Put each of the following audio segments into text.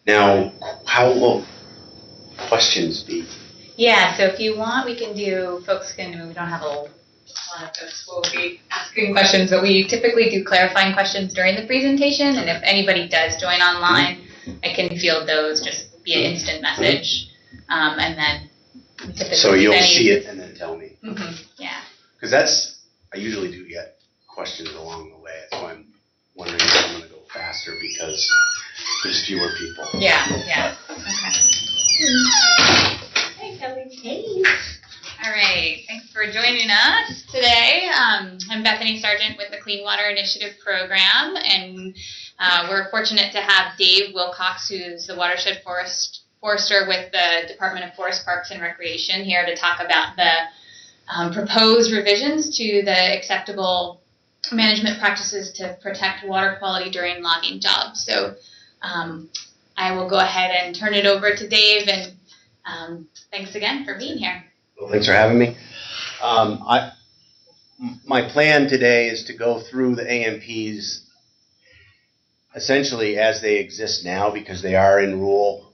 Now, how will questions be? Yeah, so if you want, we can do, we don't have a lot of folks will be asking questions, but we typically do clarifying questions during the presentation, and if anybody does join online, I can field those just via instant message, and then we typically So you'll see it and then tell me. Yeah. Because I usually do get questions along the way. That's why I'm wondering if I'm going to go faster because there's fewer people. Yeah. Okay. Hey, Kelly. Hey. All right. Thanks for joining us today. I'm Bethany Sargent with the Clean Water Initiative Program, and we're fortunate to have Dave Wilcox, who's the Watershed Forester with the Department of Forest Parks and Recreation, here to talk about the proposed revisions to the acceptable management practices to protect water quality during logging jobs. So I will go ahead and turn it over to Dave, and thanks again for being here. Well, thanks for having me. My plan today is to go through the AMPs essentially as they exist now because they are in rule,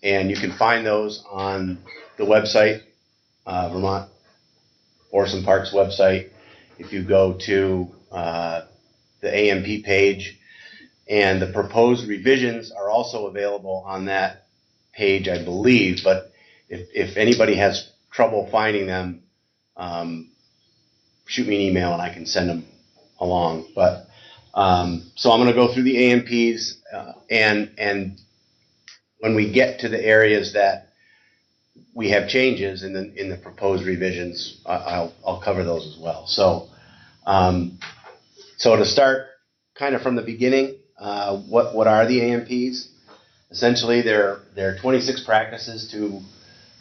and you can find those on the website, Vermont Forest and Parks website. If you go to the AMP page, and the proposed revisions are also available on that page, I believe, but if anybody has trouble finding them, shoot me an email and I can send them along. But so I'm going to go through the AMPs, and when we get to the areas that we have changes in the proposed revisions, I'll cover those as well. So to start kind of from the beginning, what are the AMPs? Essentially, they're 26 practices to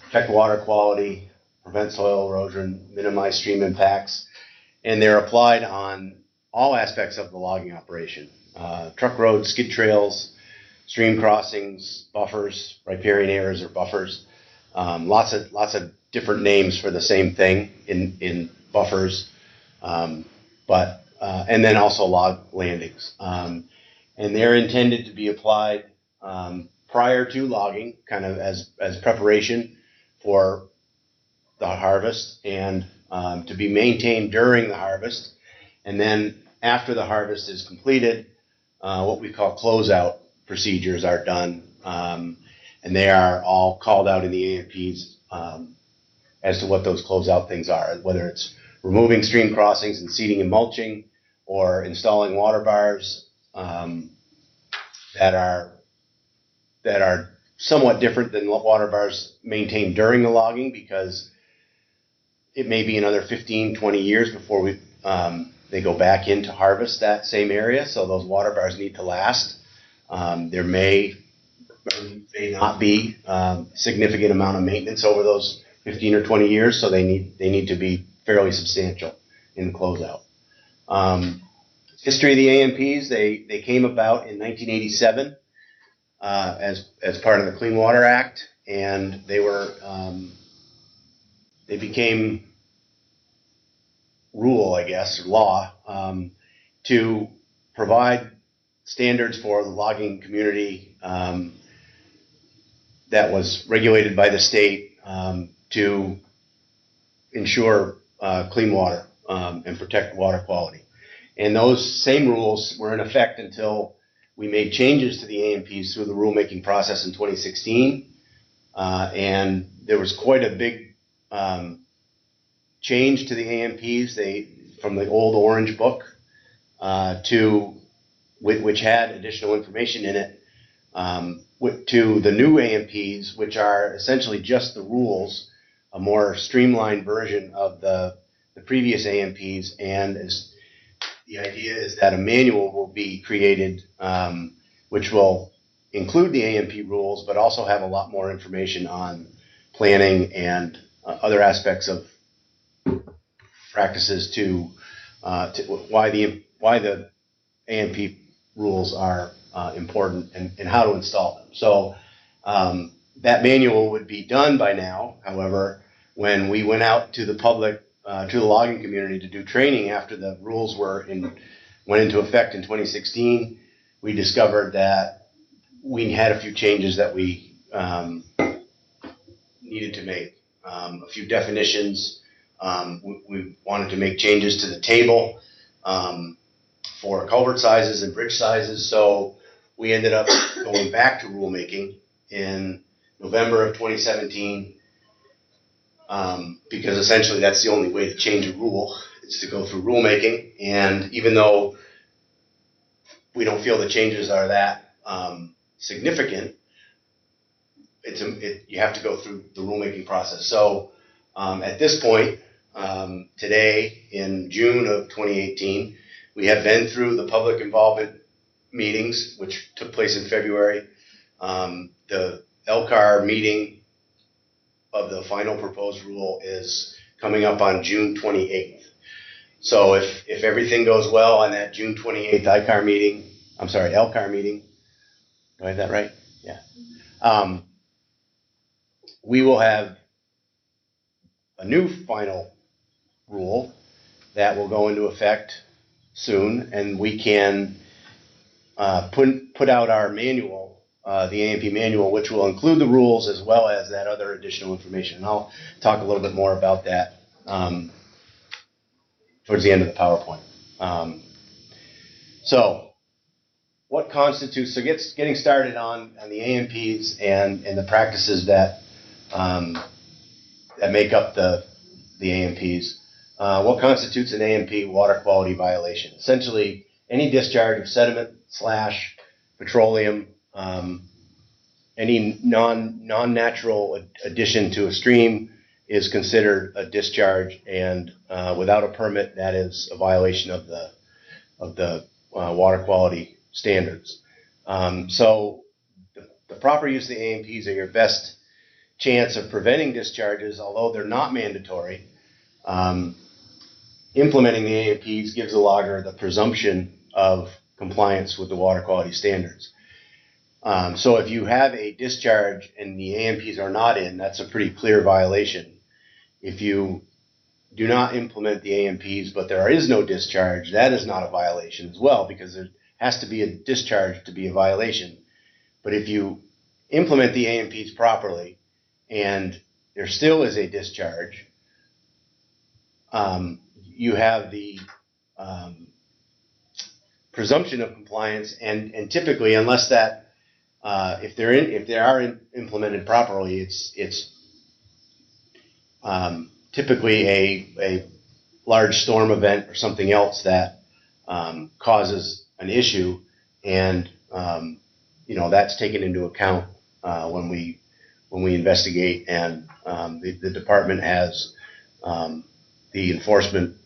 protect water quality, prevent soil erosion, minimize stream impacts, and they're applied on all aspects of the logging operation: truck roads, skid trails, stream crossings, buffers, riparian areas or buffers. Lots of different names for the same thing in buffers, but and then also log landings, and they're intended to be applied prior to logging, kind of as preparation for the harvest, and to be maintained during the harvest, and then after the harvest is completed, what we call closeout procedures are done. And they are all called out in the AMPs as to what those closeout things are, whether it's removing stream crossings and seeding and mulching, or installing water bars that are somewhat different than water bars maintained during the logging, because it may be another 15, 20 years before they go back in to harvest that same area, so those water bars need to last. There may not be significant amount of maintenance over those 15 or 20 years, so they need to be fairly substantial in the closeout. History of the AMPs, they came about in 1987 as part of the Clean Water Act, and they became rule, I guess, or law, to provide standards for the logging community that was regulated by the state to ensure clean water and protect water quality. And those same rules were in effect until we made changes to the AMPs through the rulemaking process in 2016. And there was quite a big change to the AMPs. From the old Orange Book which had additional information in it, to the new AMPs, which are essentially just the rules, a more streamlined version of the previous AMPs. And the idea is that a manual will be created, which will include the AMP rules, but also have a lot more information on planning and other aspects of practices to why the AMP rules are important and how to install them. So that manual would be done by now. However, when we went out to the public, to the logging community to do training after the rules went into effect in 2016, we discovered that we had a few changes that we needed to make. A few definitions. We wanted to make changes to the table for culvert sizes and bridge sizes, so we ended up going back to rulemaking in November of 2017 because essentially that's the only way to change a rule. It's to go through rulemaking, and even though we don't feel the changes are that significant, you have to go through the rulemaking process. So at this point, today in June of 2018, we have been through the public involvement meetings, which took place in February. The LCAR meeting of the final proposed rule is coming up on June 28th. So if everything goes well on that June 28th LCAR meeting, do I have that right? Yeah. We will have a new final rule that will go into effect soon, and we can put out our manual, the AMP manual, which will include the rules as well as that other additional information. And I'll talk a little bit more about that towards the end of the PowerPoint. So what constitutes, so getting started on the AMPs and the practices that make up the AMPs. What constitutes an AMP water quality violation? Essentially, any discharge of sediment / petroleum, any non-natural addition to a stream is considered a discharge, and without a permit, that is a violation of the water quality standards. So the proper use of the AMPs are your best chance of preventing discharges, although they're not mandatory. Implementing the AMPs gives the logger the presumption of compliance with the water quality standards. So if you have a discharge and the AMPs are not in, that's a pretty clear violation. If you do not implement the AMPs but there is no discharge, that is not a violation as well, because there has to be a discharge to be a violation. But if you implement the AMPs properly and there still is a discharge, you have the presumption of compliance, and typically, unless that, if they are implemented properly, it's typically a large storm event or something else that causes an issue, and that's taken into account when we investigate, and the department has the enforcement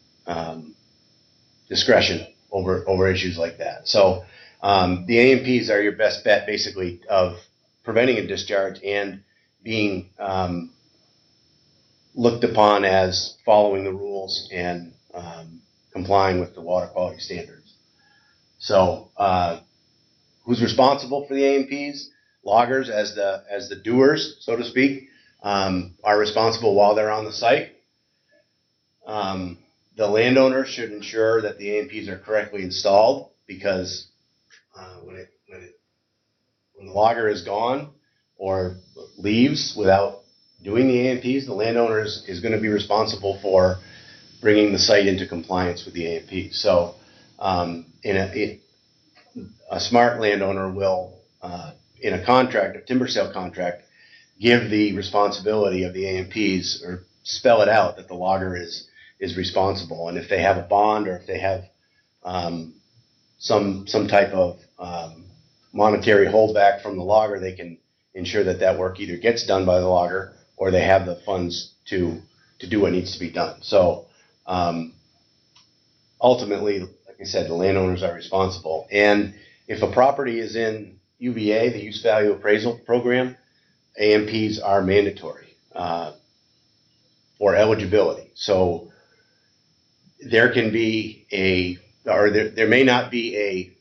discretion over issues like that. So the AMPs are your best bet, basically, of preventing a discharge and being looked upon as following the rules and complying with the water quality standards. So who's responsible for the AMPs? Loggers, as the doers, so to speak, are responsible while they're on the site. The landowner should ensure that the AMPs are correctly installed, because when the logger is gone or leaves without doing the AMPs, the landowner is going to be responsible for bringing the site into compliance with the AMPs. So a smart landowner will, in a contract, a timber sale contract, give the responsibility of the AMPs, or spell it out that the logger is responsible. And if they have a bond, or if they have some type of monetary holdback from the logger, they can ensure that work either gets done by the logger, or they have the funds to do what needs to be done. So ultimately, like I said, the landowners are responsible. And if a property is in UVA, the Use Value Appraisal Program, AMPs are mandatory for eligibility. So there can be there may not be a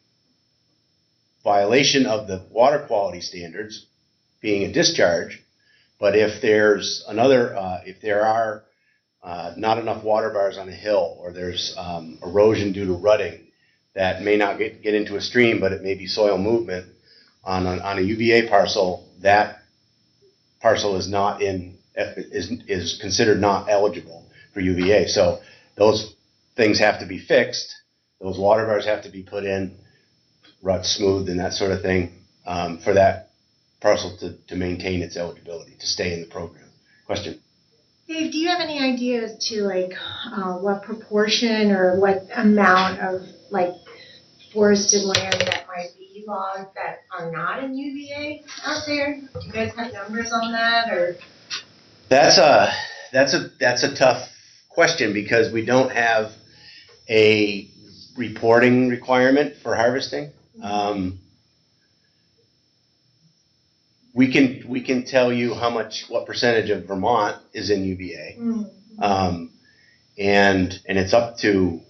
violation of the water quality standards being a discharge, but if there's if there are not enough water bars on a hill, or there's erosion due to rutting that may not get into a stream, but it may be soil movement, on a UVA parcel, that parcel is not is considered not eligible for UVA. So those things have to be fixed. Those water bars have to be put in, ruts smoothed, and that sort of thing for that parcel to maintain its eligibility to stay in the program. Question? Dave, do you have any idea as to like what proportion or what amount of like forested land that might be logged that are not in UVA out there? Do you guys have numbers on that, or? That's a tough question because we don't have a reporting requirement for harvesting. We can tell you what percentage of Vermont is in UVA, and it's up to,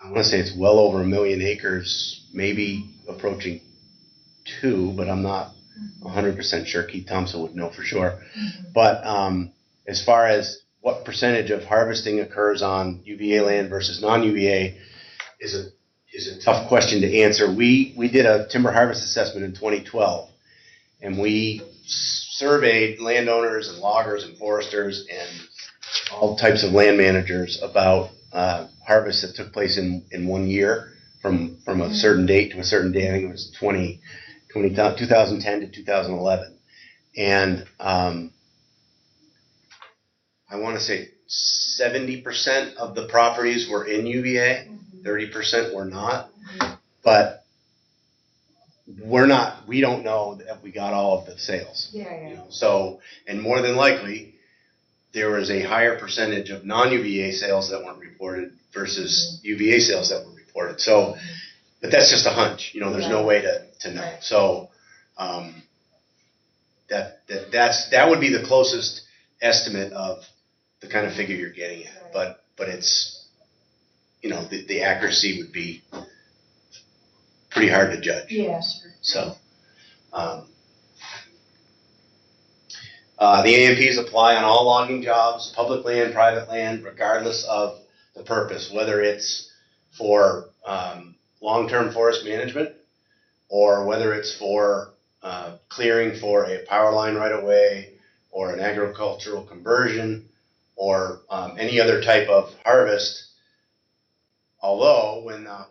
I want to say it's well over 1 million acres, maybe approaching 2, but I'm not 100% sure. Keith Thompson would know for sure. But as far as what percentage of harvesting occurs on UVA land versus non-UVA is a tough question to answer. We did a timber harvest assessment in 2012, and we surveyed landowners and loggers and foresters and all types of land managers about harvests that took place in 1 year from a certain date to a certain date. I think it was 2010 to 2011. And I want to say 70% of the properties were in UVA, 30% were not. But we don't know if we got all of the sales. Yeah. You know? So, and more than likely, there was a higher percentage of non-UVA sales that weren't reported versus UVA sales that were reported. So, but that's just a hunch. You know, there's no way to know. Right. So, that would be the closest estimate of the kind of figure you're getting at. Right. But it's, you know, the accuracy would be pretty hard to judge. Yeah, sure. So, the AMPs apply on all logging jobs, public land, private land, regardless of the purpose, whether it's for long-term forest management or whether it's for clearing for a power line right away or an agricultural conversion or any other type of harvest. Although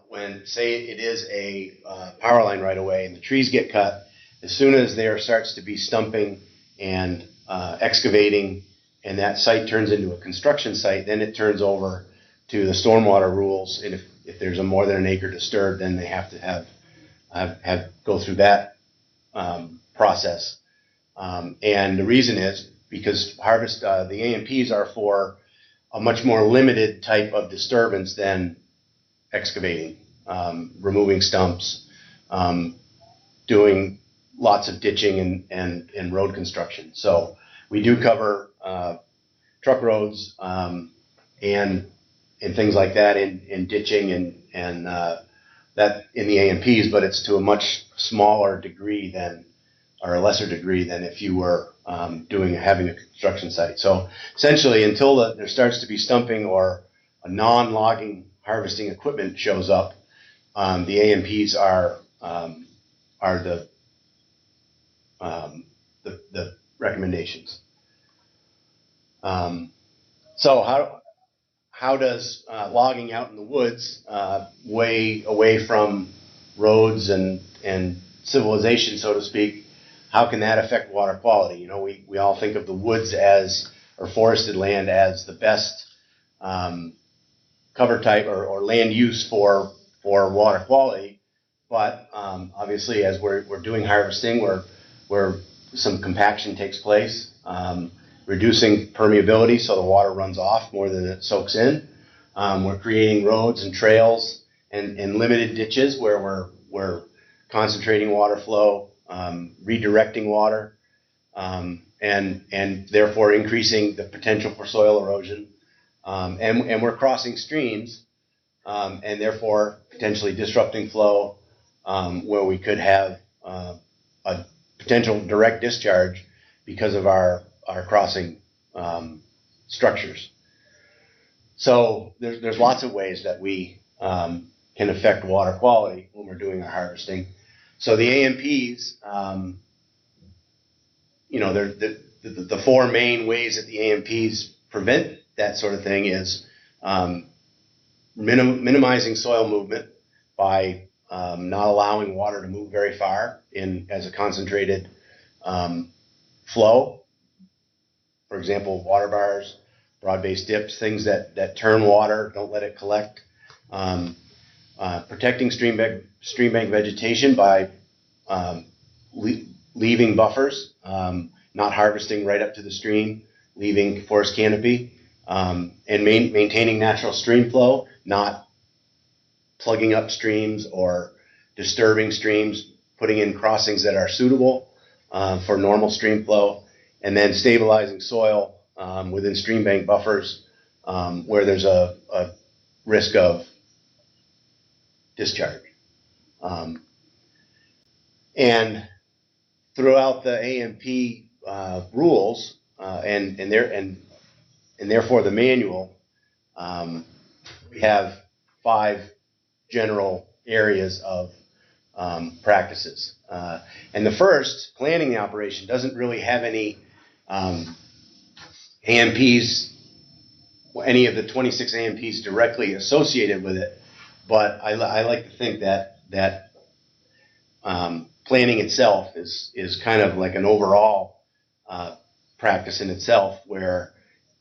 when say it is a power line right away and the trees get cut, as soon as there starts to be stumping and excavating and that site turns into a construction site, then it turns over to the stormwater rules. And if there's a more than an acre disturbed, then they have to have go through that process. And the reason is because the AMPs are for a much more limited type of disturbance than excavating, removing stumps, doing lots of ditching and road construction. So we do cover truck roads and things like that in ditching and that in the AMPs, but it's to a much smaller degree or a lesser degree than if you were having a construction site. So essentially, until there starts to be stumping or a non-logging harvesting equipment shows up, the AMPs are the recommendations. So how does logging out in the woods, way away from roads and civilization, so to speak, how can that affect water quality? You know, we all think of the woods or forested land as the best cover type or land use for water quality, but obviously as we're doing harvesting, where some compaction takes place, reducing permeability so the water runs off more than it soaks in. We're creating roads and trails and limited ditches where we're concentrating water flow, redirecting water, and therefore increasing the potential for soil erosion. And we're crossing streams and therefore potentially disrupting flow where we could have a potential direct discharge because of our crossing structures. So there's lots of ways that we can affect water quality when we're doing our harvesting. So the AMPs, you know, the four main ways that the AMPs prevent that sort of thing is minimizing soil movement by not allowing water to move very far as a concentrated flow. For example, water bars, broad-based dips, things that turn water, don't let it collect. Protecting stream bank vegetation by leaving buffers, not harvesting right up to the stream, leaving forest canopy, and maintaining natural stream flow, not plugging up streams or disturbing streams, putting in crossings that are suitable for normal stream flow, and then stabilizing soil within stream bank buffers where there's a risk of discharge. And throughout the AMP rules and therefore the manual, we have 5 general areas of practices. And the first, planning the operation, doesn't really have any AMPs, any of the 26 AMPs directly associated with it, but I like to think that planning itself is kind of like an overall practice in itself, where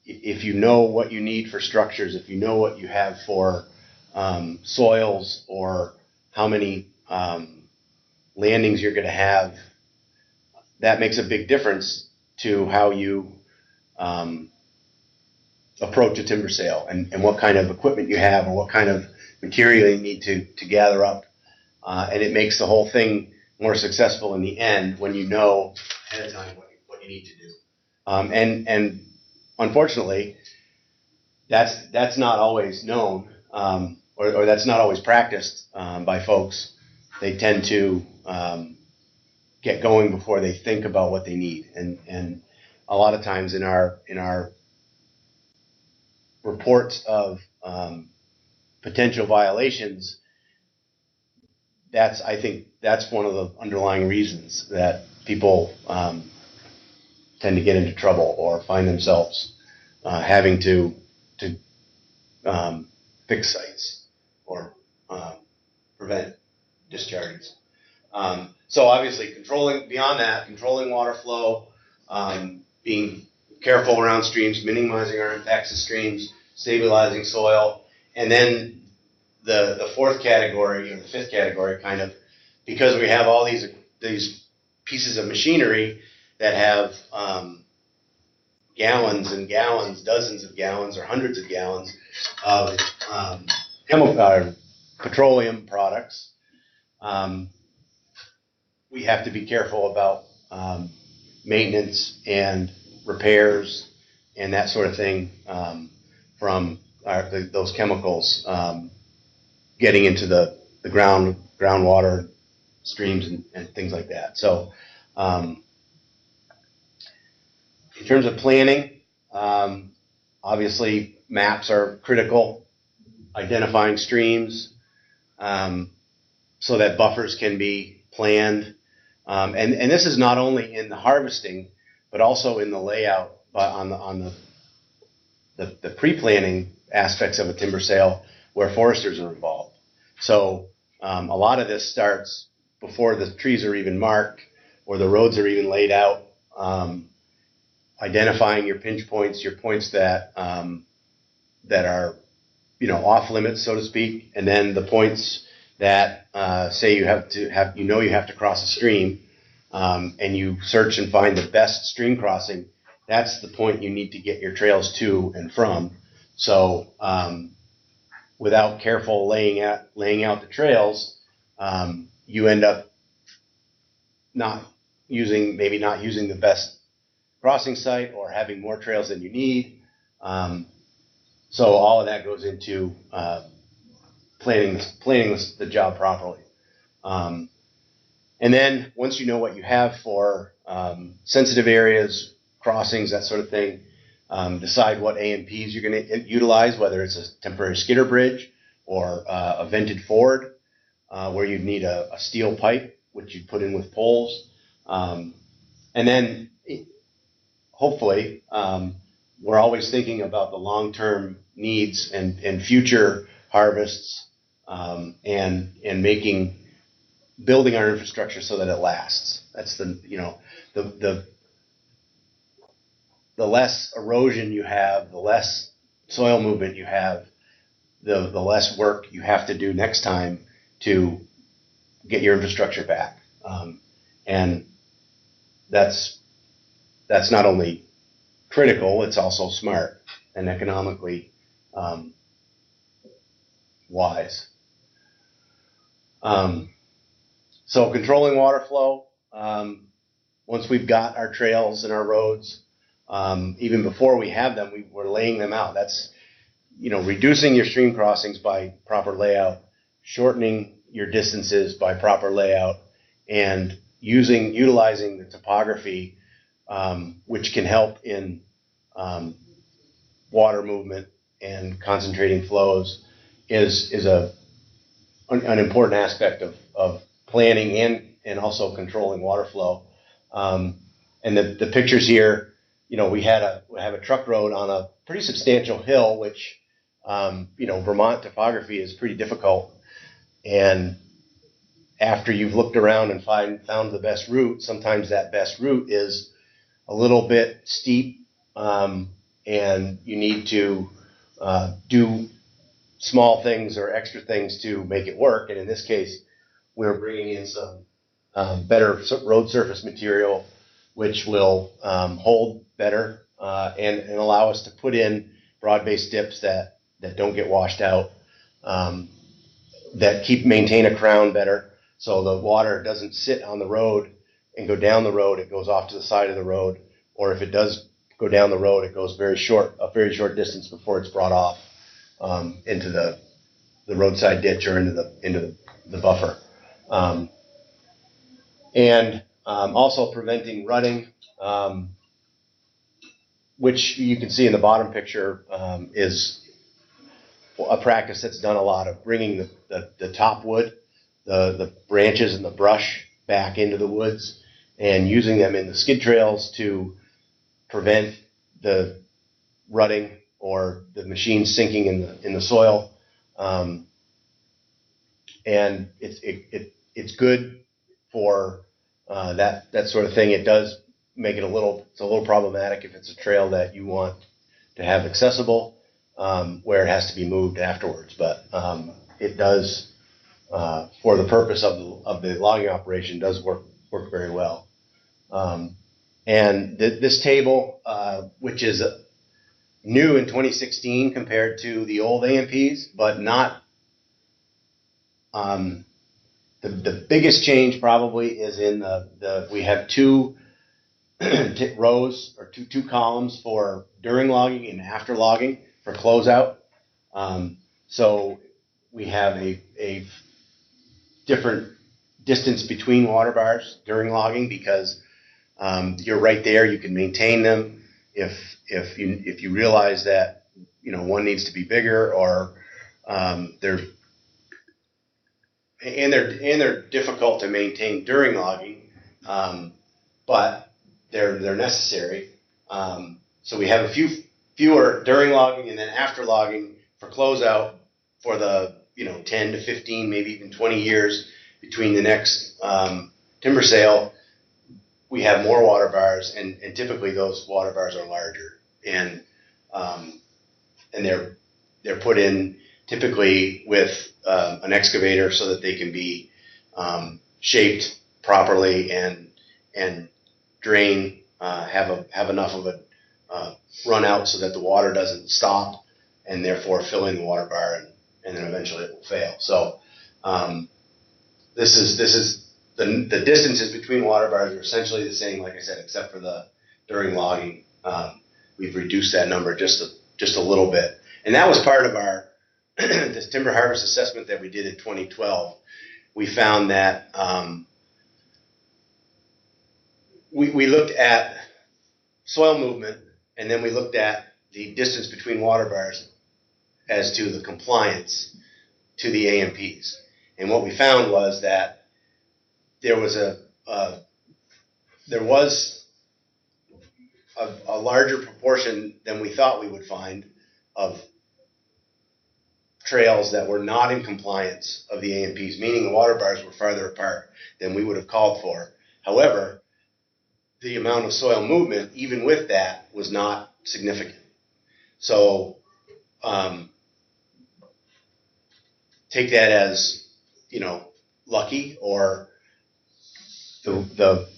if you know what you need for structures, if you know what you have for soils, or how many landings you're going to have, that makes a big difference to how you approach a timber sale, and what kind of equipment you have, or what kind of material you need to gather up. And it makes the whole thing more successful in the end when you know ahead of time what you need to do. And unfortunately, that's not always known, or that's not always practiced by folks. They tend to get going before they think about what they need, and a lot of times in our reports of potential violations, I think that's one of the underlying reasons that people tend to get into trouble or find themselves having to fix sites or prevent discharges. So obviously, controlling water flow, being careful around streams, minimizing our impacts to streams, stabilizing soil, and then the fourth category, or the fifth category, kind of, because we have all these pieces of machinery that have gallons and gallons, dozens of gallons, or hundreds of gallons of petroleum products, we have to be careful about maintenance and repairs and that sort of thing from those chemicals getting into the groundwater streams and things like that. So in terms of planning, obviously maps are critical, identifying streams so that buffers can be planned. And this is not only in the harvesting, but also in the layout, on the pre-planning aspects of a timber sale where foresters are involved. So a lot of this starts before the trees are even marked or the roads are even laid out, identifying your pinch points, your points that are off limits, so to speak, and then the points that say you have to cross a stream, and you search and find the best stream crossing. That's the point you need to get your trails to and from. So without careful laying out the trails, you end up not using the best crossing site, or having more trails than you need. So all of that goes into planning the job properly. And then once you know what you have for sensitive areas, crossings, that sort of thing, decide what AMPs you're going to utilize, whether it's a temporary skidder bridge or a vented ford where you'd need a steel pipe which you put in with poles. And then hopefully, we're always thinking about the long-term needs and future harvests, and building our infrastructure so that it lasts. That's the less erosion you have, the less soil movement you have, the less work you have to do next time to get your infrastructure back. And that's not only critical, it's also smart and economically wise. So controlling water flow, once we've got our trails and our roads, even before we have them, we're laying them out. That's, reducing your stream crossings by proper layout, shortening your distances by proper layout, and utilizing the topography, which can help in water movement and concentrating flows, is an important aspect of planning and also controlling water flow. And the pictures here, we have a truck road on a pretty substantial hill, which, Vermont topography is pretty difficult. And after you've looked around and found the best route, sometimes that best route is a little bit steep, and you need to do small things or extra things to make it work. And in this case, we're bringing in some better road surface material, which will hold better and allow us to put in broad-based dips that don't get washed out, that maintain a crown better, so the water doesn't sit on the road and go down the road. It goes off to the side of the road, or if it does go down the road, it goes a very short distance before it's brought off into the roadside ditch or into the buffer. And also preventing rutting, which you can see in the bottom picture, is a practice that's done a lot of bringing the top wood, the branches and the brush back into the woods and using them in the skid trails to prevent the rutting or the machine sinking in the soil. And it's good for that sort of thing. It does make it a little problematic if it's a trail that you want to have accessible, where it has to be moved afterwards. But it does, for the purpose of the logging operation, does work very well. And this table, which is new in 2016 compared to the old AMPs, but not the biggest change probably is in we have two rows or two columns for during logging and after logging for closeout. So we have a different distance between water bars during logging because you're right there. You can maintain them if you realize that one needs to be bigger, or they're difficult to maintain during logging, but they're necessary. So we have fewer during logging, and then after logging for closeout for the 10 to 15, maybe even 20 years between the next timber sale. We have more water bars, and typically those water bars are larger, and they're put in typically with an excavator so that they can be shaped properly and drain, have enough of a run out so that the water doesn't stop and therefore fill in the water bar, and then eventually it will fail. So this is the distances between water bars are essentially the same, like I said, except for the during logging. We've reduced that number just a little bit, and that was part of our this timber harvest assessment that we did in 2012. We found that we looked at soil movement, and then we looked at the distance between water bars as to the compliance to the AMPs. And what we found was that there was a larger proportion than we thought we would find of trails that were not in compliance of the AMPs, meaning the water bars were farther apart than we would have called for. However, the amount of soil movement, even with that, was not significant. So take that as, lucky, or the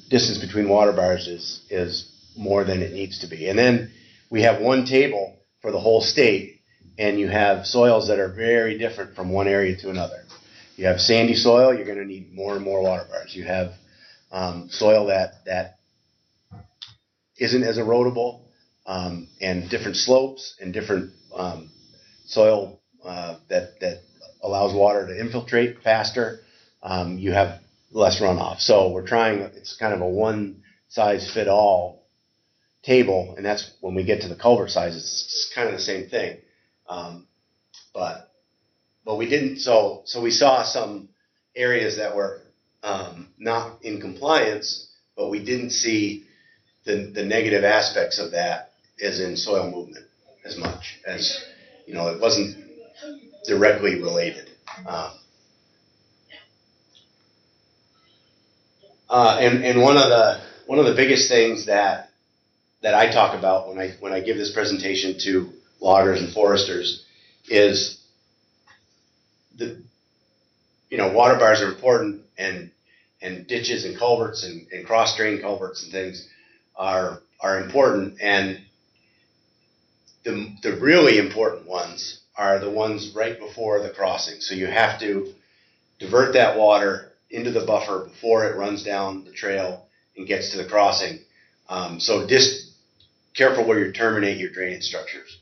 distance between water bars is more than it needs to be. And then we have one table for the whole state, and you have soils that are very different from one area to another. You have sandy soil, you're going to need more and more water bars. You have soil that isn't as erodible, and different slopes and different soil that allows water to infiltrate faster. You have less runoff. So we're trying, it's kind of a one-size-fit-all table, and that's when we get to the culvert size, it's kind of the same thing. But we didn't, so we saw some areas that were not in compliance, but we didn't see the negative aspects of that as in soil movement as much as, it wasn't directly related. And one of the biggest things that I talk about when I give this presentation to loggers and foresters is water bars are important, and ditches and culverts and cross drain culverts and things are important, and the really important ones are the ones right before the crossing. So you have to divert that water into the buffer before it runs down the trail and gets to the crossing. So just careful where you terminate your drainage structures.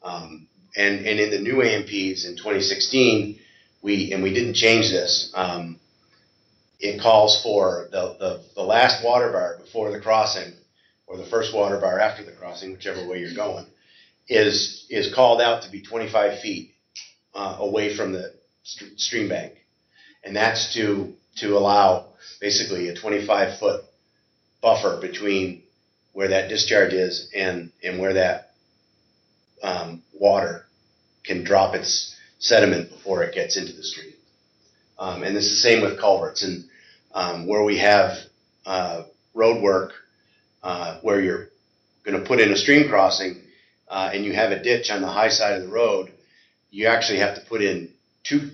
And in the new AMPs in 2016, we didn't change this. It calls for the last water bar before the crossing, or the first water bar after the crossing, whichever way you're going, is called out to be 25 feet away from the stream bank. And that's to allow basically a 25-foot buffer between where that discharge is and where that water can drop its sediment before it gets into the stream. And it's the same with culverts. And where we have road work where you're going to put in a stream crossing and you have a ditch on the high side of the road, you actually have to put in two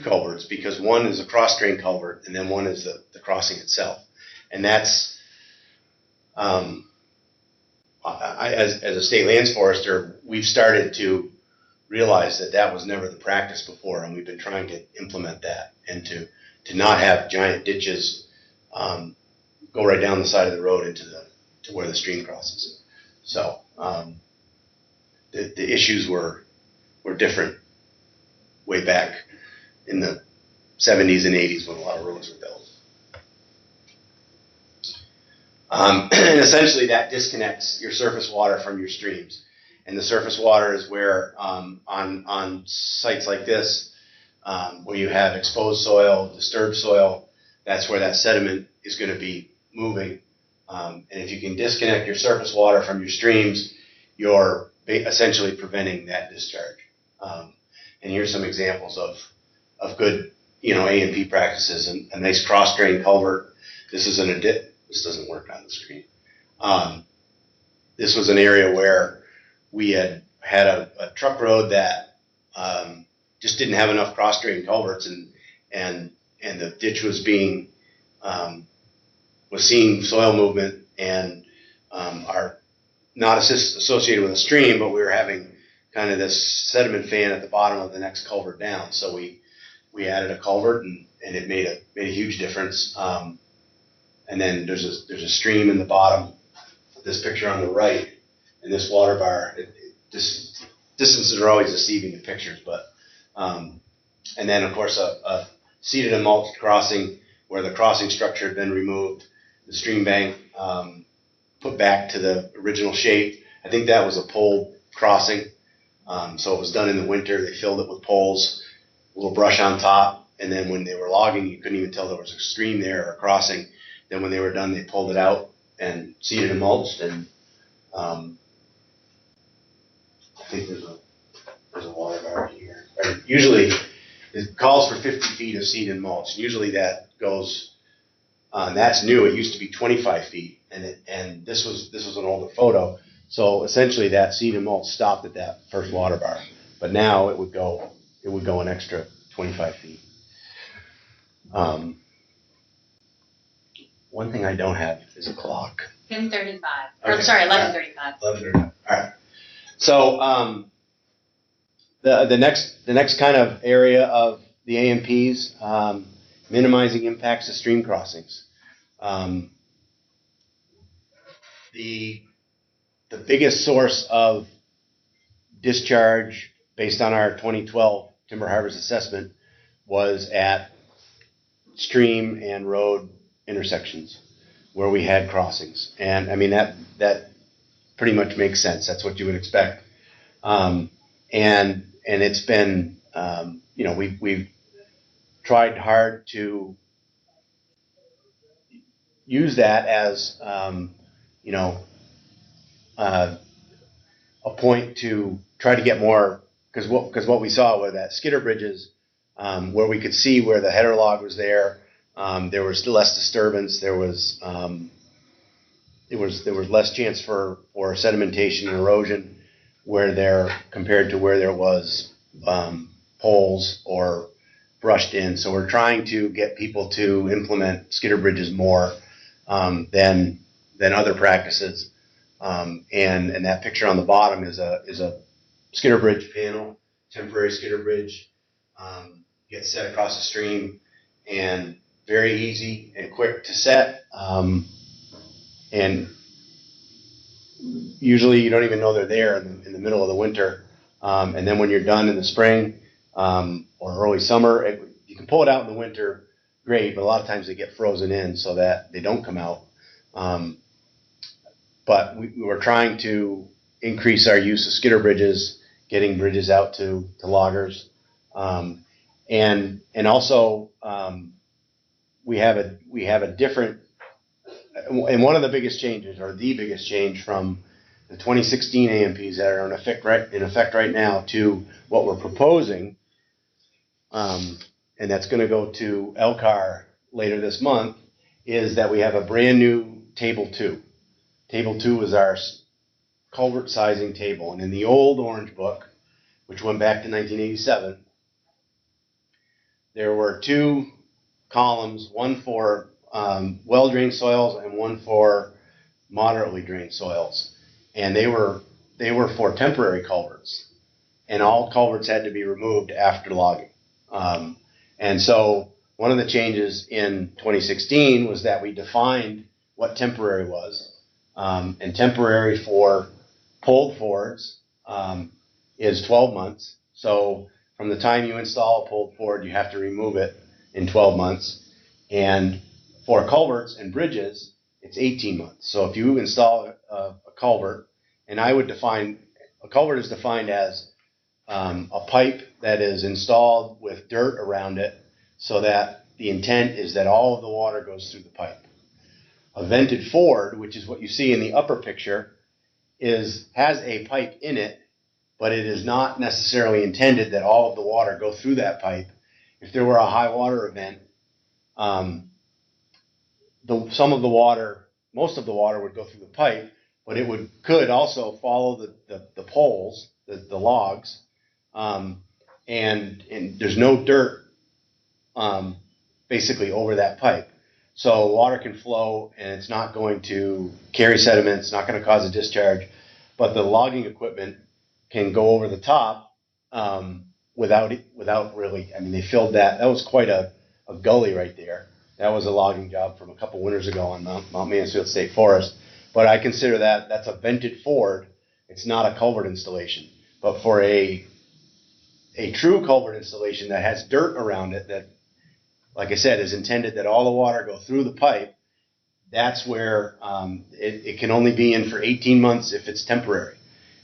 culverts, because one is a cross drain culvert and then one is the crossing itself. And that's, as a state lands forester, we've started to realize that was never the practice before, and we've been trying to implement that, and to not have giant ditches go right down the side of the road to where the stream crosses. So the issues were different way back in the 70s and 80s when a lot of roads were built. And essentially that disconnects your surface water from your streams. And the surface water is where on sites like this, where you have exposed soil, disturbed soil, that's where that sediment is going to be moving. And if you can disconnect your surface water from your streams, you're essentially preventing that discharge. And here's some examples of good, A&P practices. And a nice cross drain culvert. This is this doesn't work on the screen. This was an area where we had a truck road that just didn't have enough cross drain culverts, and the ditch was seeing soil movement, and are not associated with a stream, but we were having kind of this sediment fan at the bottom of the next culvert down. So we added a culvert, and it made a huge difference. And then there's a stream in the bottom of this picture on the right, and this water bar. Distances are always deceiving in pictures, but and then of course a seeded and mulched crossing where the crossing structure had been removed, the stream bank put back to the original shape. I think that was a pole crossing, so it was done in the winter. They filled it with poles, a little brush on top, and then when they were logging, you couldn't even tell there was a stream there or a crossing. Then when they were done, they pulled it out and seeded and mulched, and I think there's a water bar here. Right. Usually, it calls for 50 feet of seed and mulch. Usually that goes, that's new. It used to be 25 feet, and this was an older photo. So essentially, that seed and mulch stopped at that first water bar. But now it would go an extra 25 feet. One thing I don't have is a clock. 10:35. Okay. Or sorry, 11:35. 11:35. All right. So the next kind of area of the AMPs, minimizing impacts to stream crossings. The biggest source of discharge based on our 2012 timber harvest assessment was at stream and road intersections where we had crossings. And I mean, that pretty much makes sense. That's what you would expect. And it's been, we've tried hard to use that as, a point to try to get more, because what we saw were that Skidder bridges, where we could see where the header log was there was less disturbance. There was less chance for sedimentation and erosion compared to where there was poles or brushed in. So we're trying to get people to implement Skidder bridges more than other practices. And that picture on the bottom is a Skidder bridge panel, temporary Skidder bridge, gets set across the stream, and very easy and quick to set. And usually you don't even know they're there in the middle of the winter. And then when you're done in the spring or early summer, you can pull it out in the winter, great, but a lot of times they get frozen in so that they don't come out. But we were trying to increase our use of Skidder bridges, getting bridges out to loggers. And also we have a different, and one of the biggest changes, or the biggest change from the 2016 AMPs that are in effect right now to what we're proposing, and that's going to go to LCAR later this month, is that we have a brand new Table 2. Table 2 is our culvert sizing table, and in the old Orange Book, which went back to 1987, there were two columns, one for well-drained soils and one for moderately drained soils, and they were for temporary culverts, and all culverts had to be removed after logging. And so one of the changes in 2016 was that we defined what temporary was, and temporary for pulled forwards is 12 months. So from the time you install a pulled forward, you have to remove it in 12 months. And for culverts and bridges, it's 18 months. So if you install a culvert, and I would define, a culvert is defined as a pipe that is installed with dirt around it so that the intent is that all of the water goes through the pipe. A vented ford, which is what you see in the upper picture, has a pipe in it, but it is not necessarily intended that all of the water go through that pipe. If there were a high water event, most of the water would go through the pipe, but it could also follow the poles, the logs, and there's no dirt basically over that pipe. So water can flow, and it's not going to carry sediment, it's not going to cause a discharge, but the logging equipment can go over the top without really, I mean, they filled that was quite a gully right there. That was a logging job from a couple winters ago on Mount Mansfield State Forest. But I consider that's a vented ford. It's not a culvert installation. But for a true culvert installation that has dirt around it, that, like I said, is intended that all the water go through the pipe, that's where it can only be in for 18 months if it's temporary.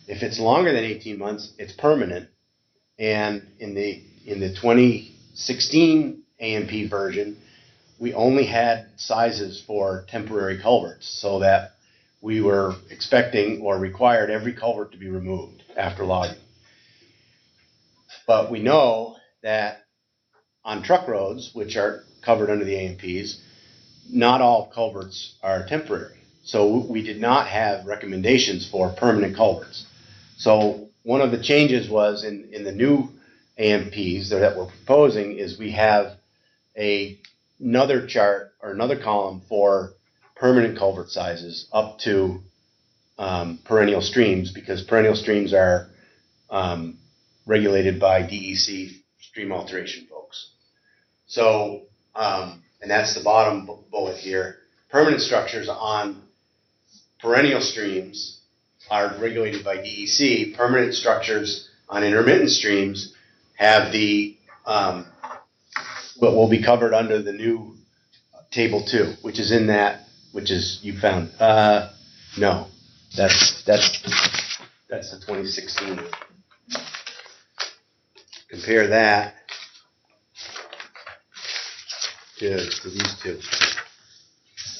If it's longer than 18 months, it's permanent. And in the 2016 AMP version, we only had sizes for temporary culverts, so that we were expecting or required every culvert to be removed after logging. But we know that on truck roads, which are covered under the AMPs, not all culverts are temporary. So we did not have recommendations for permanent culverts. So one of the changes was in the new AMPs that we're proposing is we have another chart or another column for permanent culvert sizes up to perennial streams, because perennial streams are regulated by DEC stream alteration folks. So, and that's the bottom bullet here. Permanent structures on perennial streams are regulated by DEC. Permanent structures on intermittent streams have the what will be covered under the new table 2, which is in that, which is you found. No, that's the 2016. Compare that to these two.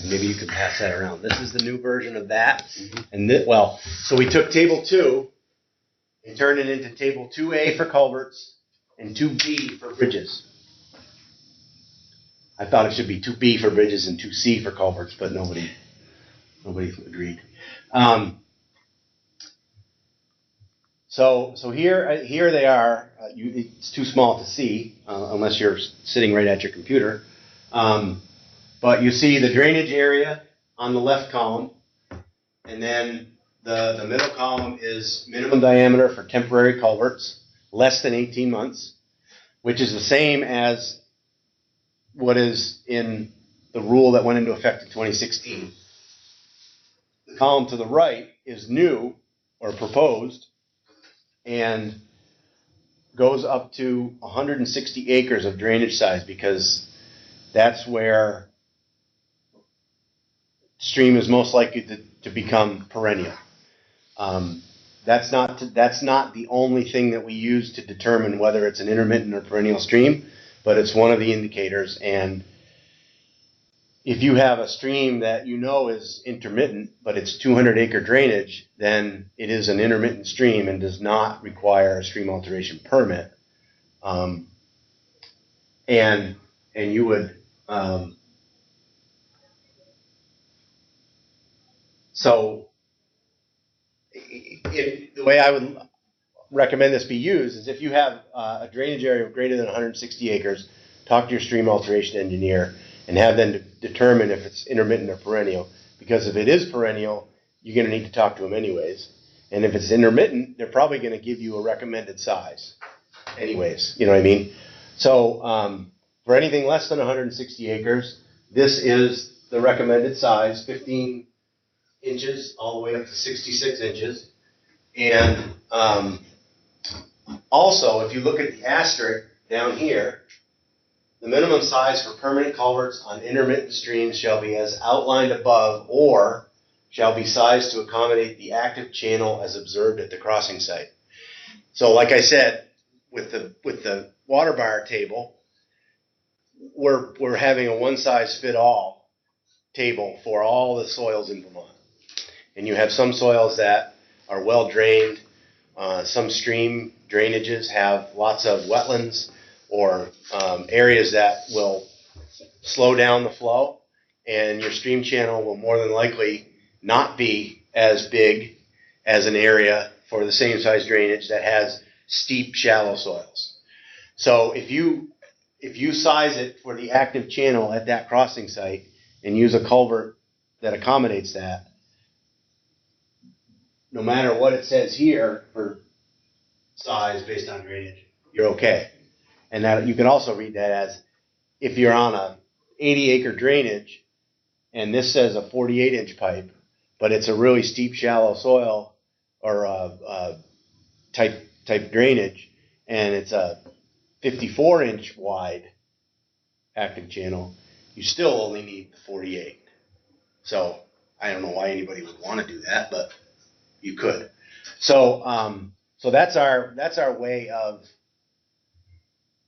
And maybe you can pass that around. This is the new version of that. And so we took table 2 and turned it into table 2A for culverts and 2B for bridges. I thought it should be 2B for bridges and 2C for culverts, but nobody agreed. So here they are. It's too small to see unless you're sitting right at your computer. But you see the drainage area on the left column, and then the middle column is minimum diameter for temporary culverts, less than 18 months, which is the same as what is in the rule that went into effect in 2016. The column to the right is new or proposed and goes up to 160 acres of drainage size, because that's where stream is most likely to become perennial. That's not the only thing that we use to determine whether it's an intermittent or perennial stream, but it's one of the indicators. And if you have a stream that you know is intermittent, but it's 200-acre drainage, then it is an intermittent stream and does not require a stream alteration permit. And you would so the way I would recommend this be used is if you have a drainage area of greater than 160 acres, talk to your stream alteration engineer and have them determine if it's intermittent or perennial. Because if it is perennial, you're going to need to talk to them anyways. And if it's intermittent, they're probably going to give you a recommended size anyways. You know what I mean? So for anything less than 160 acres, this is the recommended size, 15 inches all the way up to 66 inches. And also, if you look at the asterisk down here, the minimum size for permanent culverts on intermittent streams shall be as outlined above, or shall be sized to accommodate the active channel as observed at the crossing site. So like I said, with the water bar table, we're having a one-size-fit-all table for all the soils in Vermont. And you have some soils that are well drained. Some stream drainages have lots of wetlands or areas that will slow down the flow, and your stream channel will more than likely not be as big as an area for the same size drainage that has steep, shallow soils. So if you size it for the active channel at that crossing site and use a culvert that accommodates that, no matter what it says here for size based on drainage, you're okay. And that you can also read that as if you're on a 80-acre drainage and this says a 48-inch pipe, but it's a really steep, shallow soil or type drainage, and it's a 54-inch wide active channel, you still only need the 48. So I don't know why anybody would want to do that, but you could. So so that's our way of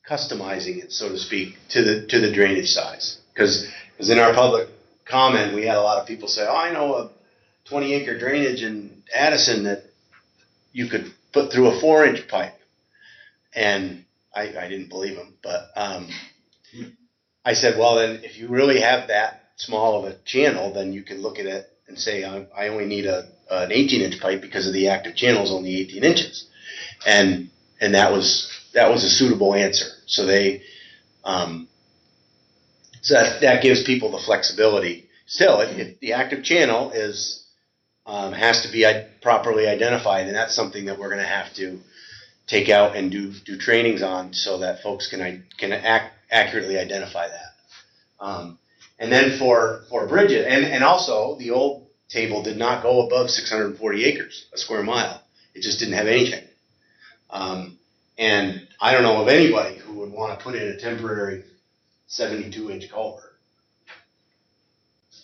customizing it, so to speak, to the drainage size. Because in our public comment, we had a lot of people say, "Oh, I know a 20-acre drainage in Addison that you could put through a 4-inch pipe," and I didn't believe them, but I said, well, then if you really have that small of a channel, then you can look at it and say, I only need an 18-inch pipe because of the active channel is only 18 inches, and that was a suitable answer. So that gives people the flexibility. Still, if the active channel has to be properly identified, and that's something that we're going to have to take out and do trainings on, so that folks can accurately identify that. And then for bridges, and also the old table did not go above 640 acres, a square mile. It just didn't have anything. And I don't know of anybody who would want to put in a temporary 72-inch culvert.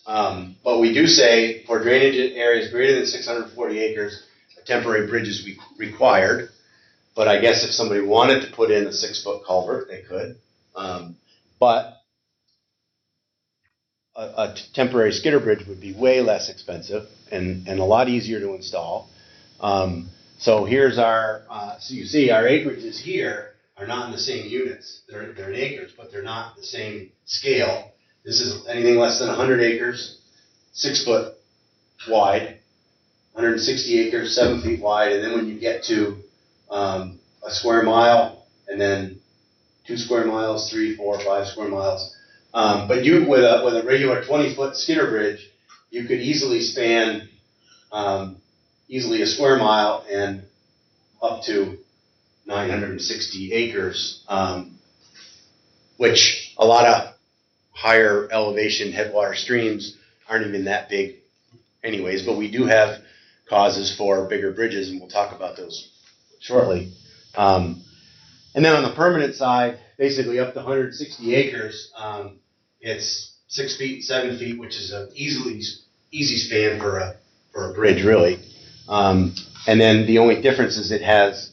But we do say for drainage areas greater than 640 acres, a temporary bridge is required. But I guess if somebody wanted to put in a 6-foot culvert, they could. But a temporary skidder bridge would be way less expensive and a lot easier to install. So here's so you see our acreages here are not in the same units. They're in acres, but they're not the same scale. This is anything less than 100 acres, 6 foot wide, 160 acres, 7 feet wide, and then when you get to a square mile, and then 2 square miles, 3, 4, 5 square miles. But you, with a regular 20-foot skidder bridge, you could easily span easily a square mile and up to 960 acres, which a lot of higher elevation headwater streams aren't even that big anyways, but we do have causes for bigger bridges, and we'll talk about those shortly. And then on the permanent side, basically up to 160 acres, it's 6 feet, 7 feet, which is an easy span for a bridge, really. And then the only difference is it has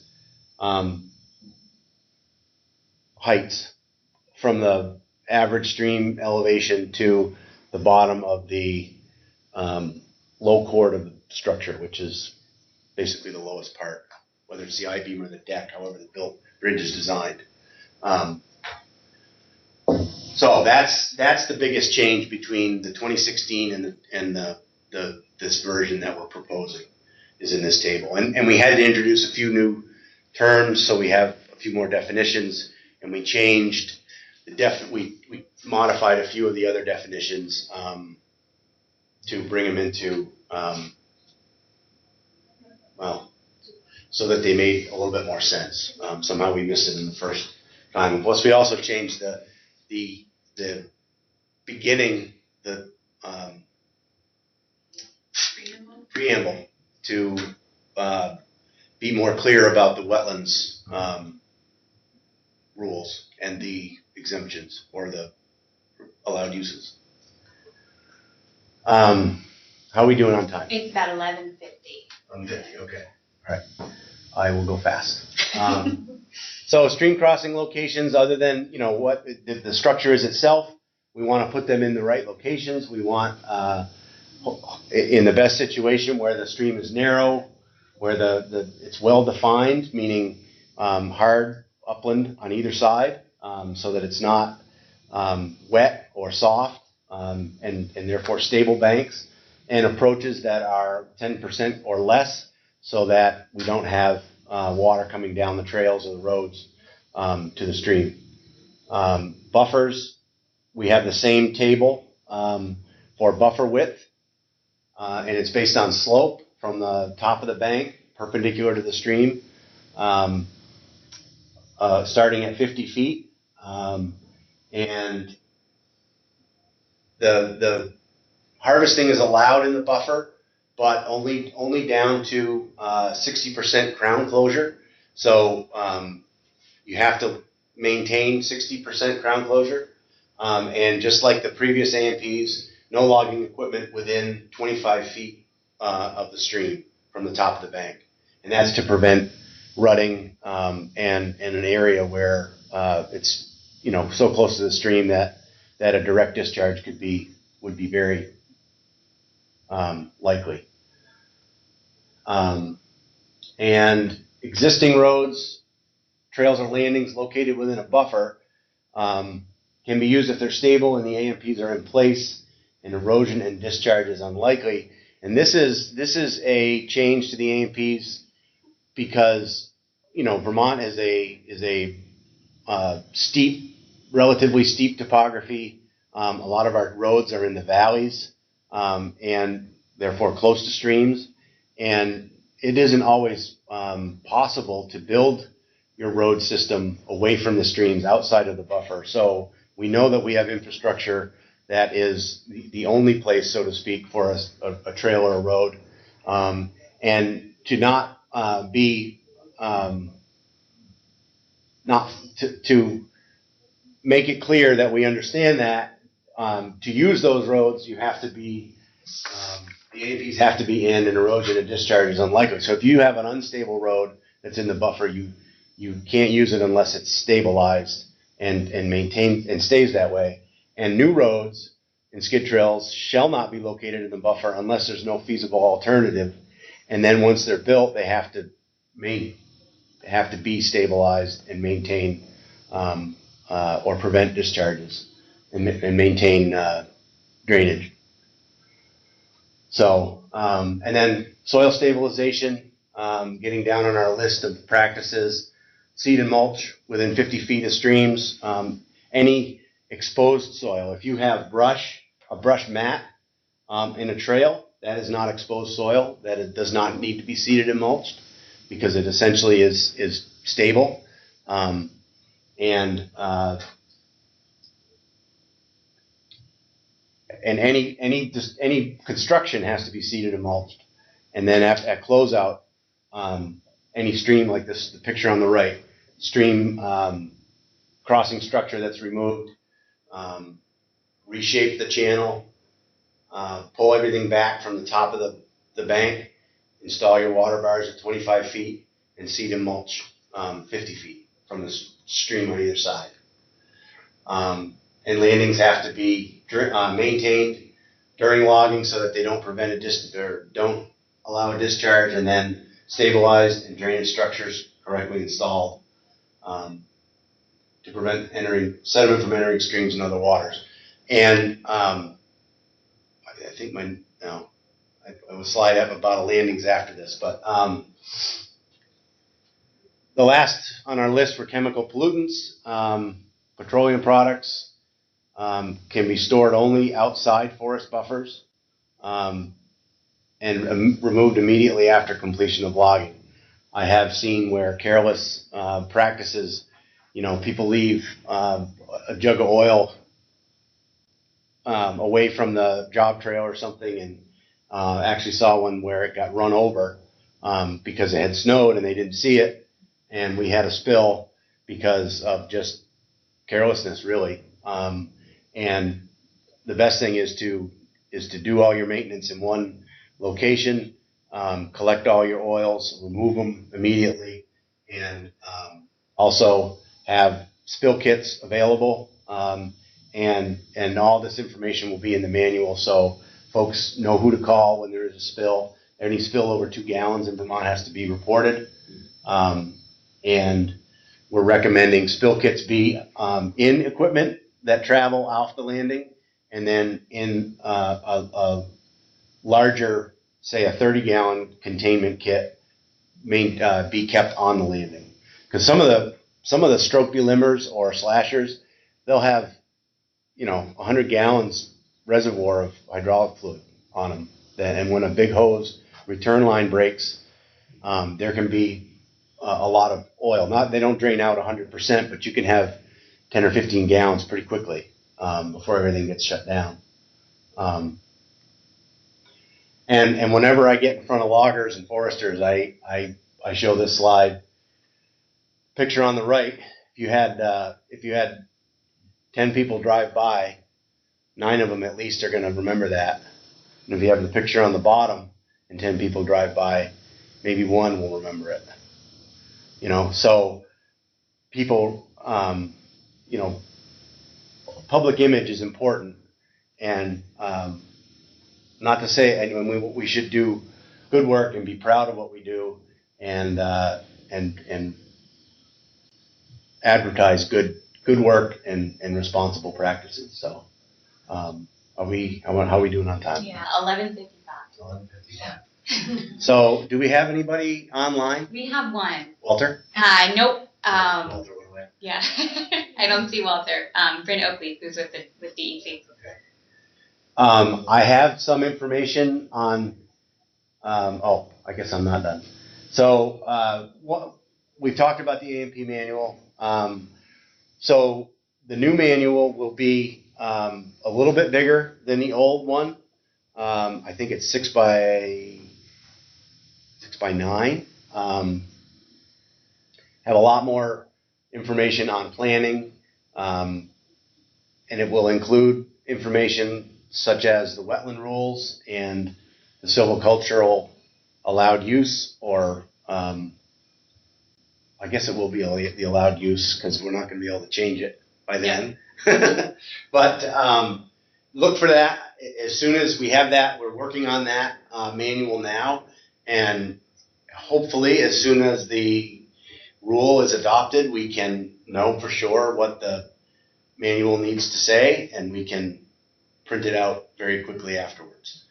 heights from the average stream elevation to the bottom of the low chord of the structure, which is basically the lowest part, whether it's the I-beam or the deck, however the bridge is designed. So that's the biggest change between the 2016 and this version that we're proposing is in this table. And we had to introduce a few new terms, so we have a few more definitions, and we changed we modified a few of the other definitions to bring them into so that they made a little bit more sense. Somehow we missed it in the first time. Plus, we also changed the beginning, the preamble to be more clear about the wetlands rules and the exemptions or the allowed uses. How are we doing on time? It's about 11:50. 11:50, okay. All right. I will go fast. So stream crossing locations, other than, what the structure is itself, we want to put them in the right locations. We want, in the best situation, where the stream is narrow, where it's well defined, meaning hard upland on either side, so that it's not wet or soft, and therefore stable banks, and approaches that are 10% or less, so that we don't have water coming down the trails or the roads to the stream. Buffers, we have the same table for buffer width, and it's based on slope from the top of the bank perpendicular to the stream, starting at 50 feet. And the harvesting is allowed in the buffer, but only down to 60% crown closure. So you have to maintain 60% crown closure. And just like the previous AMPs, no logging equipment within 25 feet of the stream from the top of the bank. And that's to prevent rutting and an area where it's, so close to the stream that a direct discharge would be very likely. And existing roads, trails, or landings located within a buffer can be used if they're stable and the AMPs are in place and erosion and discharge is unlikely. And this is a change to the AMPs because, Vermont is a relatively steep topography. A lot of our roads are in the valleys and therefore close to streams. And it isn't always possible to build your road system away from the streams outside of the buffer. So we know that we have infrastructure that is the only place, so to speak, for a trail or a road. And to not to make it clear that we understand that to use those roads, you have to be, the APs have to be in, and erosion and discharge is unlikely. So if you have an unstable road that's in the buffer, you can't use it unless it's stabilized and maintained and stays that way. And new roads and skid trails shall not be located in the buffer unless there's no feasible alternative. And then once they're built, they have to be stabilized and maintain or prevent discharges and maintain drainage. So, and then soil stabilization, getting down on our list of practices, seed and mulch within 50 feet of streams, any exposed soil. If you have a brush mat in a trail, that is not exposed soil. It does not need to be seeded and mulched because it essentially is stable. And any construction has to be seeded and mulched. And then at closeout, any stream like this, the picture on the right, stream crossing structure that's removed, reshape the channel, pull everything back from the top of the bank, install your water bars at 25 feet, and seed and mulch 50 feet from the stream on either side. And landings have to be maintained during logging so that they don't prevent don't allow a discharge, and then stabilized and drainage structures correctly installed to prevent sediment from entering streams and other waters. And I think I will slide up about a landings after this, but the last on our list were chemical pollutants. Petroleum products can be stored only outside forest buffers and removed immediately after completion of logging. I have seen where careless practices, people leave a jug of oil away from the job trail or something, and actually saw one where it got run over because it had snowed and they didn't see it, and we had a spill because of just carelessness, really. And the best thing is to do all your maintenance in one location, collect all your oils, remove them immediately, and also have spill kits available. And all this information will be in the manual, so folks know who to call when there is a spill. Any spill over 2 gallons in Vermont has to be reported. And we're recommending spill kits be in equipment that travel off the landing, and then in a larger, say a 30-gallon containment kit, be kept on the landing. Because some of the stroke delimbers or slashers, they'll have 100 gallons reservoir of hydraulic fluid on them. And when a big hose return line breaks, there can be a lot of oil. They don't drain out 100%, but you can have 10 or 15 gallons pretty quickly before everything gets shut down. And whenever I get in front of loggers and foresters, I show this slide. Picture on the right, if you had 10 people drive by, 9 of them at least are going to remember that. And if you have the picture on the bottom and 10 people drive by, maybe 1 will remember it. So people you know, public image is important, and not to say, and we should do good work and be proud of what we do, and advertise good work and responsible practices. So, how are we doing on time? Yeah, 11:55. 11:55. So, do we have anybody online? We have one. Walter? Nope. Walter, what Yeah, I don't see Walter. Bryn Oakley, who's with DEC. Okay. I have some information on. I guess I'm not done. So, we've talked about the A&P manual. So the new manual will be a little bit bigger than the old one. I think it's 6 by 9. Have a lot more information on planning, and it will include information such as the wetland rules and the silvicultural allowed use, or I guess it will be the allowed use because we're not going to be able to change it by then. But look for that. As soon as we have that, we're working on that manual now, and hopefully as soon as the rule is adopted, we can know for sure what the manual needs to say, and we can print it out very quickly afterwards.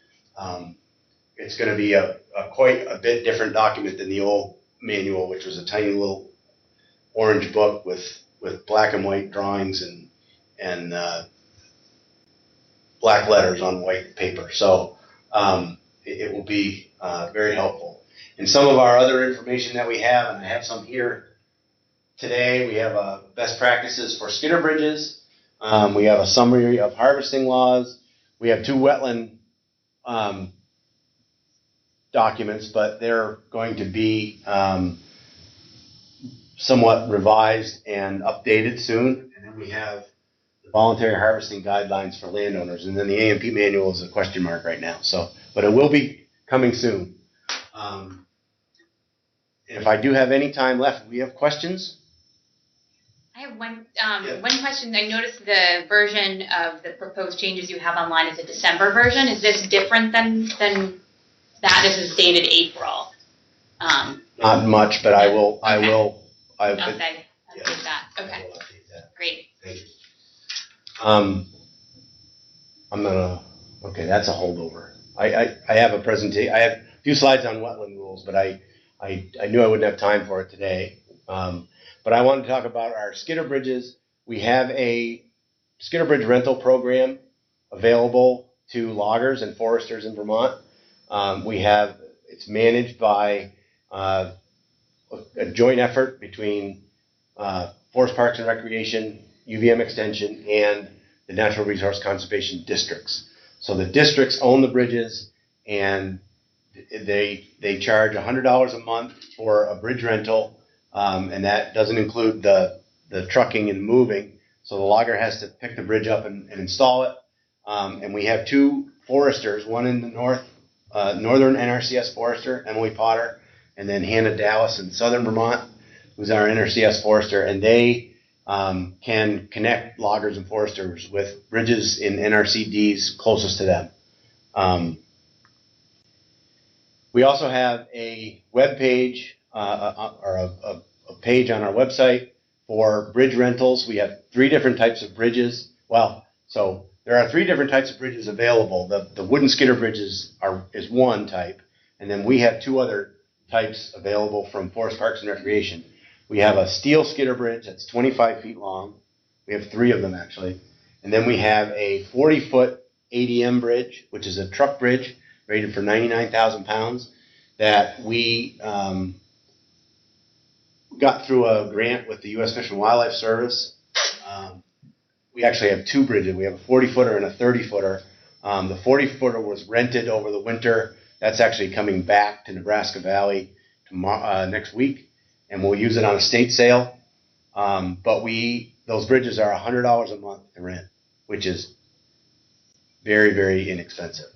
It's going to be quite a bit different document than the old manual, which was a tiny little orange book with black and white drawings and black letters on white paper. So it will be very helpful. And some of our other information that we have, and I have some here today, we have best practices for Skidder bridges. We have a summary of harvesting laws. We have 2 wetland documents, but they're going to be somewhat revised and updated soon. And then we have the voluntary harvesting guidelines for landowners. And then the A&P manual is a question mark right now. So, but it will be coming soon. And if I do have any time left, we have questions. I have one question. I noticed the version of the proposed changes you have online is a December version. Is this different than that? This is dated April. Not much, but I will. Okay. I will update that. Okay. I will update that. Great. Thank you. I'm gonna. Okay, that's a holdover. I have a presentation. I have a few slides on wetland rules, but I knew I wouldn't have time for it today. But I wanted to talk about our Skidder bridges. We have a Skidder bridge rental program available to loggers and foresters in Vermont. It's managed by a joint effort between Forest Parks and Recreation, UVM Extension, and the Natural Resource Conservation districts. So the districts own the bridges, and they charge $100 a month for a bridge rental, and that doesn't include the trucking and moving. So the logger has to pick the bridge up and install it. And we have 2 foresters, one in the northern NRCS forester, Emily Potter, and then Hannah Dallas in southern Vermont, who's our NRCS forester, and they can connect loggers and foresters with bridges in NRCDs closest to them. We also have a web page or a page on our website for bridge rentals. We have 3 different types of bridges. Well, so there are 3 different types of bridges available. The wooden skidder bridges is one type, and then we have 2 other types available from Forest Parks and Recreation. We have a steel skidder bridge that's 25 feet long. We have 3 of them actually. And then we have a 40-foot ADM bridge, which is a truck bridge rated for 99,000 pounds that we got through a grant with the U.S. Fish and Wildlife Service. We actually have 2 bridges. We have a 40-footer and a 30-footer. The 40-footer was rented over the winter. That's actually coming back to Nebraska Valley next week, and we'll use it on a state sale. But those bridges are $100 a month to rent, which is very, very inexpensive.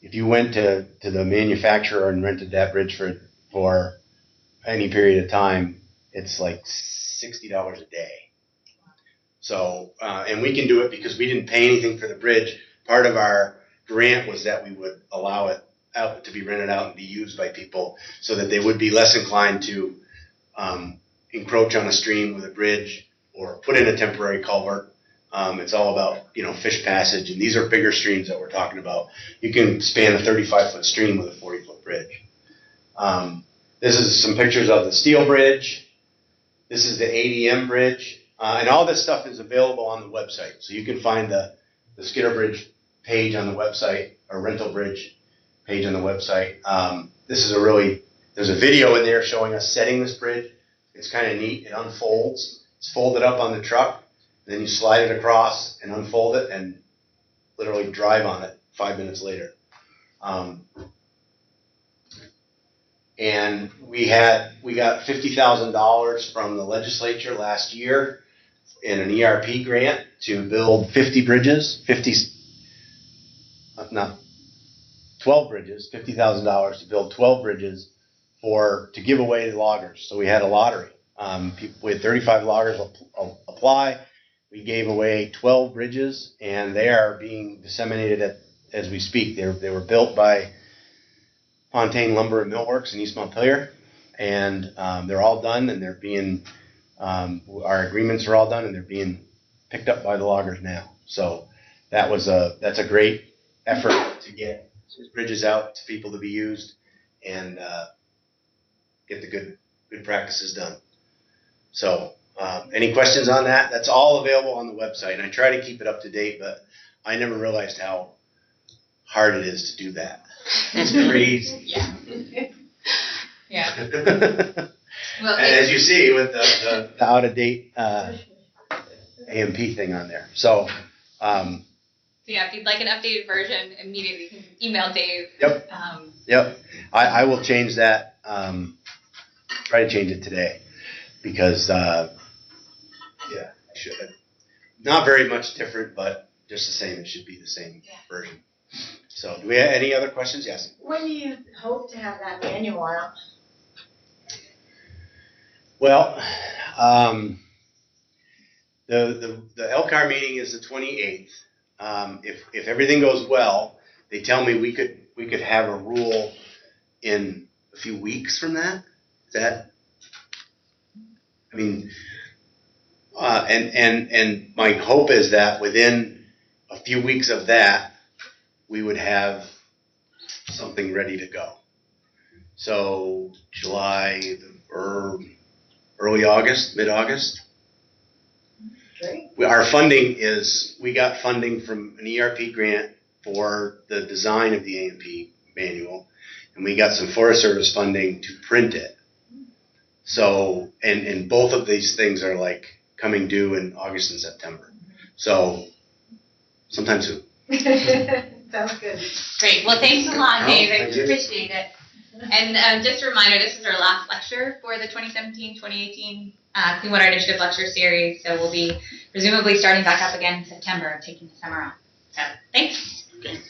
If you went to the manufacturer and rented that bridge for any period of time, it's like $60 a day. So, and we can do it because we didn't pay anything for the bridge. Part of our grant was that we would allow it out to be rented out and be used by people so that they would be less inclined to encroach on a stream with a bridge or put in a temporary culvert. It's all about, fish passage, and these are bigger streams that we're talking about. You can span a 35-foot stream with a 40-foot bridge. This is some pictures of the steel bridge. This is the ADM bridge. And all this stuff is available on the website. So you can find the Skidder Bridge page on the website, or rental bridge page on the website. This is there's a video in there showing us setting this bridge. It's kind of neat. It unfolds. It's folded up on the truck. Then you slide it across and unfold it and literally drive on it 5 minutes later. And we got $50,000 from the legislature last year in an ERP grant to build 12 bridges, $50,000 to build 12 bridges to give away to loggers. So we had a lottery. We had 35 loggers apply. We gave away 12 bridges, and they are being disseminated as we speak. They were built by Fontaine Lumber and Millworks in East Montpelier, and they're all done, and they're being our agreements are all done, and they're being picked up by the loggers now. So that's a great effort to get these bridges out to people to be used and get the good practices done. So any questions on that? That's all available on the website, and I try to keep it up to date, but I never realized how hard it is to do that. It's crazy. Yeah. Yeah. Well, and as you see with the out-of-date AMP thing on there. So, yeah, if you'd like an updated version, immediately you can email Dave. Yep. Yep. I will change that. Try to change it today because, I should. Not very much different, but just the same. It should be the same version. So, do we have any other questions? Yes. When do you hope to have that manual out? Well, the LCAR meeting is the 28th. If everything goes well, they tell me we could have a rule in a few weeks from that. And my hope is that within a few weeks of that, we would have something ready to go. So July or early August, mid-August. Great. Our funding we got funding from an ERP grant for the design of the AMP manual, and we got some Forest Service funding to print it. So, and both of these things are like coming due in August and September. So, sometime soon. Sounds good. Great. Well, thanks a lot, Dave. I Thank you. appreciate it. And just a reminder, this is our last lecture for the 2017-2018 Clean Water Initiative Lecture Series. So we'll be presumably starting back up again in September and taking the summer off. So thanks. Okay.